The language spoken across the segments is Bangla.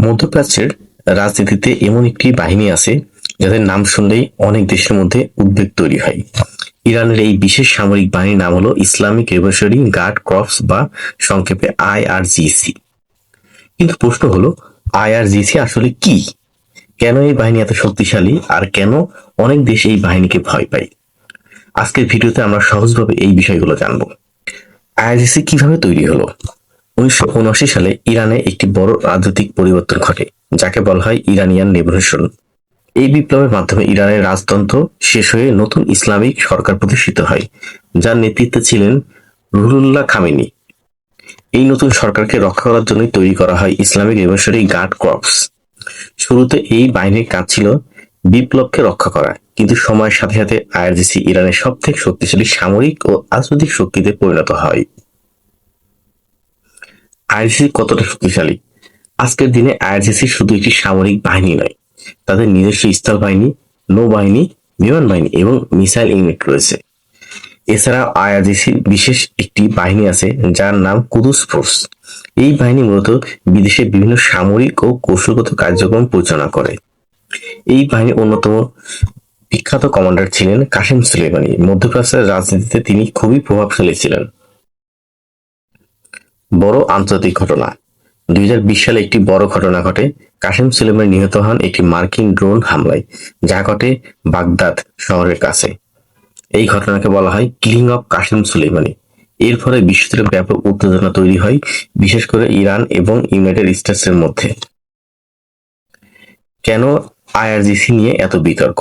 মধ্যপ্রাচ্যের রাজনীতিতে এমন একটি বাহিনী আছে যাদের নাম শুনলেই অনেক দেশের মধ্যে উদ্বেগ তৈরি হয়। ইরানের এই বিশেষ সামরিক বাহিনীর নাম হলো ইসলামিক রেভলিউশনারি গার্ড কর্পস বা সংক্ষেপে আইআরজিসি। কিন্তু প্রশ্ন হলো, আইআরজিসি আসলে কি? কেন এই বাহিনী এত শক্তিশালী আর কেন অনেক দেশ এই বাহিনীকে ভয় পায়? আজকের ভিডিওতে আমরা সহজভাবে এই বিষয়গুলো জানবো। আইআরজিসি কিভাবে তৈরি হলো? 1979 সালে ইরানে একটি বড় রাজনৈতিক পরিবর্তন ঘটে, যাকে বলা হয় ইরানিয়ান রেভলিউশন। এই বিপ্লবের মাধ্যমে ইরানের রাজতন্ত্র শেষ হয়ে নতুন ইসলামিক সরকার প্রতিষ্ঠিত হয়, যার নেতৃত্বে ছিলেন রুহুল্লাহ খামেনি। এই নতুন সরকারকে রক্ষা করার জন্য তৈরি করা হয় ইসলামিক রেভলিউশনারি গার্ড কর্পস। শুরুতে এই বাহিনীর কাজ ছিল বিপ্লবকে রক্ষা করা, কিন্তু সময়ের সাথে সাথে আইআরজিসি ইরানের সবথেকে শক্তিশালী সামরিক ও রাজনৈতিক শক্তিতে পরিণত হয়। আইআরজিসি কতটা শক্তিশালী? আজকের দিনে আইআরজিসি শুধু একটি সামরিক বাহিনী নয়, তাদের নিজস্ব স্থল বাহিনী, নৌবাহিনী, বিমান বাহিনী এবং মিসাইল ইউনিট রয়েছে। এছাড়াও আইআরজিসির বিশেষ একটি বাহিনী আছে যার নাম কুদস ফোর্স। এই বাহিনী মূলত বিদেশে বিভিন্ন সামরিক ও কৌশলগত কার্যক্রম পরিচালনা করে। এই বাহিনীর অন্যতম বিখ্যাত কমান্ডার ছিলেন কাসেম সুলেমানি। মধ্যপ্রাচ্যের রাজনীতিতে তিনি খুবই প্রভাবশালী ছিলেন। বড় আন্তর্জাতিক ঘটনা। 2020 সালে একটি বড় ঘটনা ঘটে। কাসেম সুলেমানি নিহত হন একটি মার্কিন ড্রোন হামলায়, যা ঘটে বাগদাদ শহরের কাছে। এই ঘটনাকে বলা হয় কিলিং অফ কাসেম সুলেমানি। এর ফলে বিশ্বজুড়ে ব্যাপক উত্তেজনা তৈরি হয়, বিশেষ করে ইরান এবং ইউনাইটেড স্টেটসের মধ্যে। কেন আইআরজিসি নিয়ে এত বিতর্ক?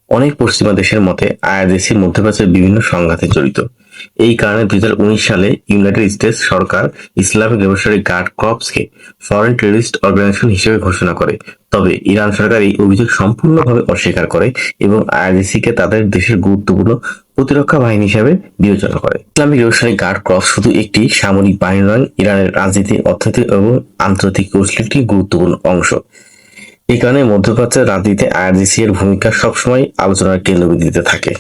অনেক পশ্চিমা দেশের মতে আইআরজিসি মধ্যপ্রাচ্যের বিভিন্ন সংঘাতে জড়িত। এই কারণে 2019 সালে ইউনাইটেড স্টেটস সরকার ইসলামিক রেভলিউশনারি গার্ড কর্পসকে ফরেন টেররিস্ট অর্গানাইজেশন হিসেবে ঘোষণা করে। তবে ইরান সরকার এই অভিযোগ সম্পূর্ণভাবে অস্বীকার করে এবং আইআরজিসিকে তাদের দেশের গুরুত্বপূর্ণ প্রতিরক্ষা বাহিনী হিসেবে বিবেচনা করে। ইসলামিক রেভলিউশনারি গার্ড কর্পস শুধু একটি সামরিক বাহিনী নয়, ইরানের রাজনীতি, অর্থনীতি এবং আন্তর্জাতিক কৌশলের একটি গুরুত্বপূর্ণ অংশ। এই কারণে মধ্যপ্রাচ্যের রাজনীতিতে আইআরজিসি এর ভূমিকা সবসময় আলোচনার কেন্দ্রবিন্দুতে থাকে।